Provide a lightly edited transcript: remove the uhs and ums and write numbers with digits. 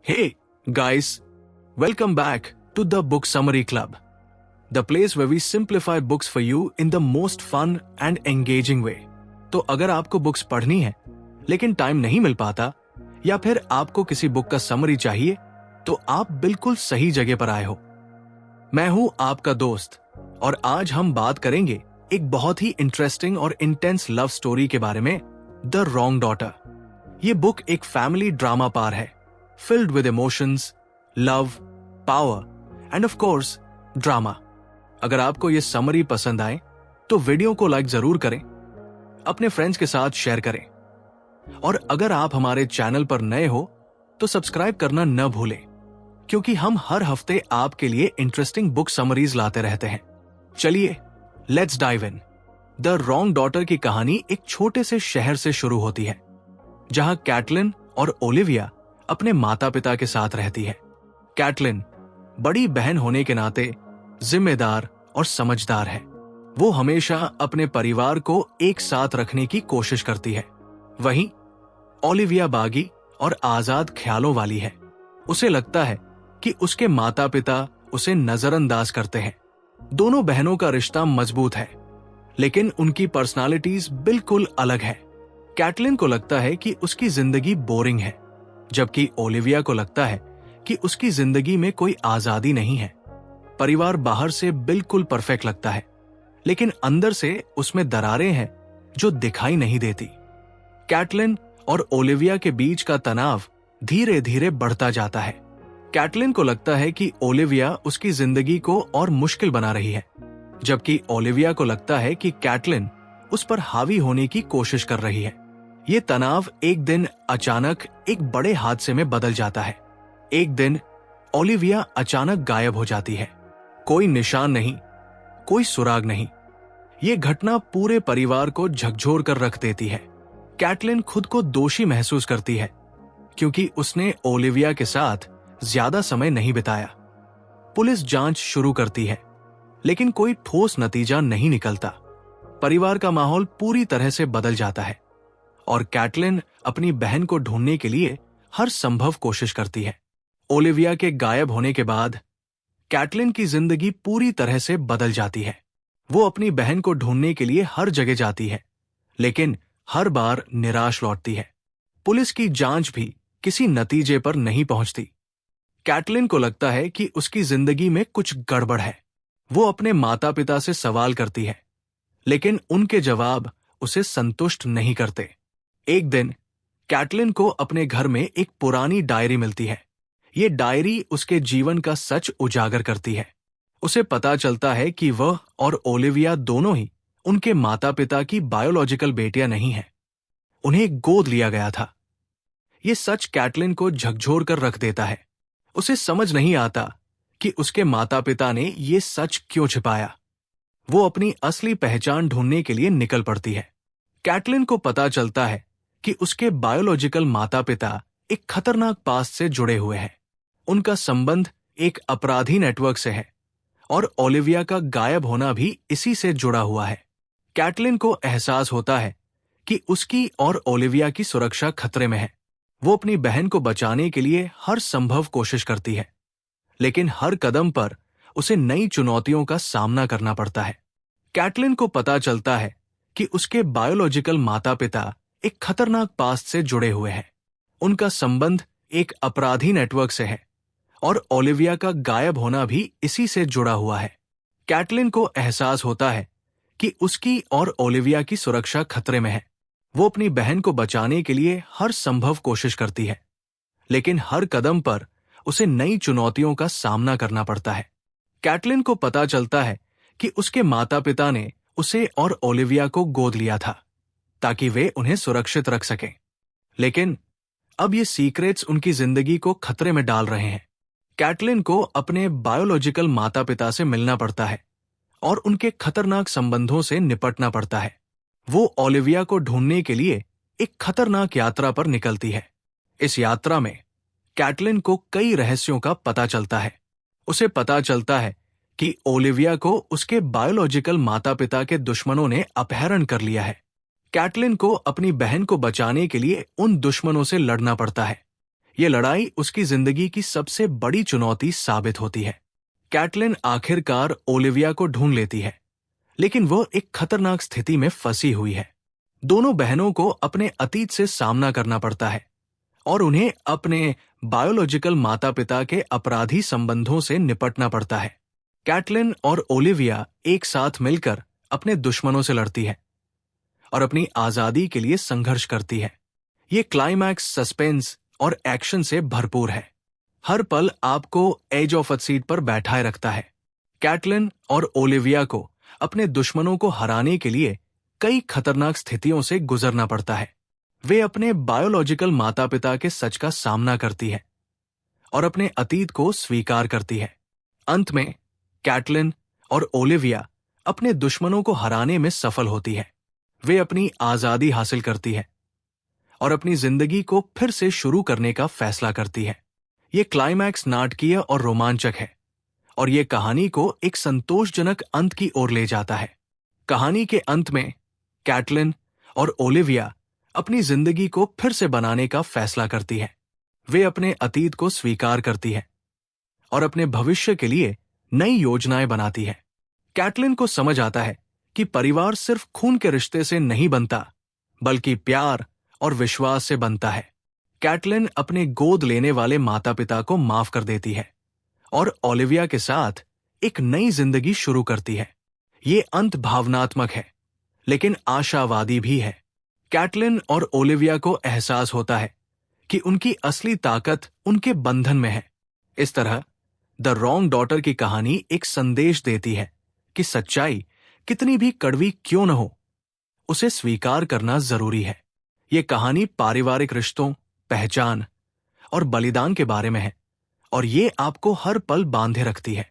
Hey, guys, welcome back to the Book Summary Club, the place where we simplify books for you in the most fun and engaging way. तो अगर आपको books पढ़नी है लेकिन time नहीं मिल पाता या फिर आपको किसी बुक का समरी चाहिए तो आप बिल्कुल सही जगह पर आए हो। मैं हूं आपका दोस्त और आज हम बात करेंगे एक बहुत ही इंटरेस्टिंग और इंटेंस लव स्टोरी के बारे में, द रॉन्ग डॉटर। ये बुक एक फैमिली ड्रामा पार है, filled with emotions, love, power and of course drama। अगर आपको ये समरी पसंद आए तो वीडियो को लाइक जरूर करें, अपने फ्रेंड्स के साथ शेयर करें और अगर आप हमारे चैनल पर नए हो तो सब्सक्राइब करना न भूलें, क्योंकि हम हर हफ्ते आपके लिए इंटरेस्टिंग बुक समरीज लाते रहते हैं। चलिए let's dive in. The wrong daughter की कहानी एक छोटे से शहर से शुरू होती है जहां कैटलिन और ओलिविया अपने माता पिता के साथ रहती है। कैटलिन बड़ी बहन होने के नाते जिम्मेदार और समझदार है। वो हमेशा अपने परिवार को एक साथ रखने की कोशिश करती है। वहीं ओलिविया बागी और आजाद ख्यालों वाली है। उसे लगता है कि उसके माता पिता उसे नजरअंदाज करते हैं। दोनों बहनों का रिश्ता मजबूत है, लेकिन उनकी पर्सनालिटीज बिल्कुल अलग है। कैटलिन को लगता है कि उसकी जिंदगी बोरिंग है, जबकि ओलिविया को लगता है कि उसकी जिंदगी में कोई आजादी नहीं है। परिवार बाहर से बिल्कुल परफेक्ट लगता है, लेकिन अंदर से उसमें दरारें हैं जो दिखाई नहीं देती। कैटलिन और ओलिविया के बीच का तनाव धीरे धीरे बढ़ता जाता है। कैटलिन को लगता है कि ओलिविया उसकी जिंदगी को और मुश्किल बना रही है, जबकि ओलिविया को लगता है कि कैटलिन उस पर हावी होने की कोशिश कर रही है। ये तनाव एक दिन अचानक एक बड़े हादसे में बदल जाता है। एक दिन ओलिविया अचानक गायब हो जाती है। कोई निशान नहीं, कोई सुराग नहीं। ये घटना पूरे परिवार को झकझोर कर रख देती है। कैटलिन खुद को दोषी महसूस करती है क्योंकि उसने ओलिविया के साथ ज्यादा समय नहीं बिताया। पुलिस जांच शुरू करती है, लेकिन कोई ठोस नतीजा नहीं निकलता। परिवार का माहौल पूरी तरह से बदल जाता है और कैटलिन अपनी बहन को ढूंढने के लिए हर संभव कोशिश करती है। ओलिविया के गायब होने के बाद कैटलिन की जिंदगी पूरी तरह से बदल जाती है। वो अपनी बहन को ढूंढने के लिए हर जगह जाती है, लेकिन हर बार निराश लौटती है। पुलिस की जांच भी किसी नतीजे पर नहीं पहुंचती। कैटलिन को लगता है कि उसकी जिंदगी में कुछ गड़बड़ है। वो अपने माता पिता से सवाल करती है, लेकिन उनके जवाब उसे संतुष्ट नहीं करते। एक दिन कैटलिन को अपने घर में एक पुरानी डायरी मिलती है। ये डायरी उसके जीवन का सच उजागर करती है। उसे पता चलता है कि वह और ओलिविया दोनों ही उनके माता पिता की बायोलॉजिकल बेटियां नहीं हैं। उन्हें गोद लिया गया था। ये सच कैटलिन को झकझोर कर रख देता है। उसे समझ नहीं आता कि उसके माता पिता ने ये सच क्यों छिपाया। वो अपनी असली पहचान ढूंढने के लिए निकल पड़ती है। कैटलिन को पता चलता है कि उसके बायोलॉजिकल माता पिता एक खतरनाक पास्ट से जुड़े हुए हैं। उनका संबंध एक अपराधी नेटवर्क से है और ओलिविया का गायब होना भी इसी से जुड़ा हुआ है। कैटलिन को एहसास होता है कि उसकी और ओलिविया की सुरक्षा खतरे में है। वो अपनी बहन को बचाने के लिए हर संभव कोशिश करती है, लेकिन हर कदम पर उसे नई चुनौतियों का सामना करना पड़ता है। कैटलिन को पता चलता है कि उसके बायोलॉजिकल माता पिता एक खतरनाक पास्ट से जुड़े हुए हैं। उनका संबंध एक अपराधी नेटवर्क से है और ओलिविया का गायब होना भी इसी से जुड़ा हुआ है। कैटलिन को एहसास होता है कि उसकी और ओलिविया की सुरक्षा खतरे में है। वो अपनी बहन को बचाने के लिए हर संभव कोशिश करती है, लेकिन हर कदम पर उसे नई चुनौतियों का सामना करना पड़ता है। कैटलिन को पता चलता है कि उसके माता पिता ने उसे और ओलिविया को गोद लिया था ताकि वे उन्हें सुरक्षित रख सकें, लेकिन अब ये सीक्रेट्स उनकी जिंदगी को खतरे में डाल रहे हैं। कैटलिन को अपने बायोलॉजिकल माता पिता से मिलना पड़ता है और उनके खतरनाक संबंधों से निपटना पड़ता है। वो ओलिविया को ढूंढने के लिए एक खतरनाक यात्रा पर निकलती है। इस यात्रा में कैटलिन को कई रहस्यों का पता चलता है। उसे पता चलता है कि ओलिविया को उसके बायोलॉजिकल माता पिता के दुश्मनों ने अपहरण कर लिया है। कैटलिन को अपनी बहन को बचाने के लिए उन दुश्मनों से लड़ना पड़ता है। ये लड़ाई उसकी जिंदगी की सबसे बड़ी चुनौती साबित होती है। कैटलिन आखिरकार ओलिविया को ढूंढ लेती है, लेकिन वह एक खतरनाक स्थिति में फंसी हुई है। दोनों बहनों को अपने अतीत से सामना करना पड़ता है और उन्हें अपने बायोलॉजिकल माता पिता के अपराधी संबंधों से निपटना पड़ता है। कैटलिन और ओलिविया एक साथ मिलकर अपने दुश्मनों से लड़ती है और अपनी आजादी के लिए संघर्ष करती है। ये क्लाइमैक्स सस्पेंस और एक्शन से भरपूर है। हर पल आपको एज ऑफ अ सीट पर बैठाए रखता है। कैटलिन और ओलिविया को अपने दुश्मनों को हराने के लिए कई खतरनाक स्थितियों से गुजरना पड़ता है। वे अपने बायोलॉजिकल माता पिता के सच का सामना करती है और अपने अतीत को स्वीकार करती है। अंत में कैटलिन और ओलिविया अपने दुश्मनों को हराने में सफल होती है। वे अपनी आजादी हासिल करती है और अपनी जिंदगी को फिर से शुरू करने का फैसला करती है। ये क्लाइमैक्स नाटकीय और रोमांचक है और ये कहानी को एक संतोषजनक अंत की ओर ले जाता है। कहानी के अंत में कैटलिन और ओलिविया अपनी जिंदगी को फिर से बनाने का फैसला करती है। वे अपने अतीत को स्वीकार करती है और अपने भविष्य के लिए नई योजनाएं बनाती है। कैटलिन को समझ आता है कि परिवार सिर्फ खून के रिश्ते से नहीं बनता, बल्कि प्यार और विश्वास से बनता है। कैटलिन अपने गोद लेने वाले माता पिता को माफ कर देती है और ओलिविया के साथ एक नई जिंदगी शुरू करती है। ये अंत भावनात्मक है, लेकिन आशावादी भी है। कैटलिन और ओलिविया को एहसास होता है कि उनकी असली ताकत उनके बंधन में है। इस तरह द रॉन्ग डॉटर की कहानी एक संदेश देती है कि सच्चाई कितनी भी कड़वी क्यों न हो, उसे स्वीकार करना जरूरी है। ये कहानी पारिवारिक रिश्तों, पहचान और बलिदान के बारे में है और ये आपको हर पल बांधे रखती है।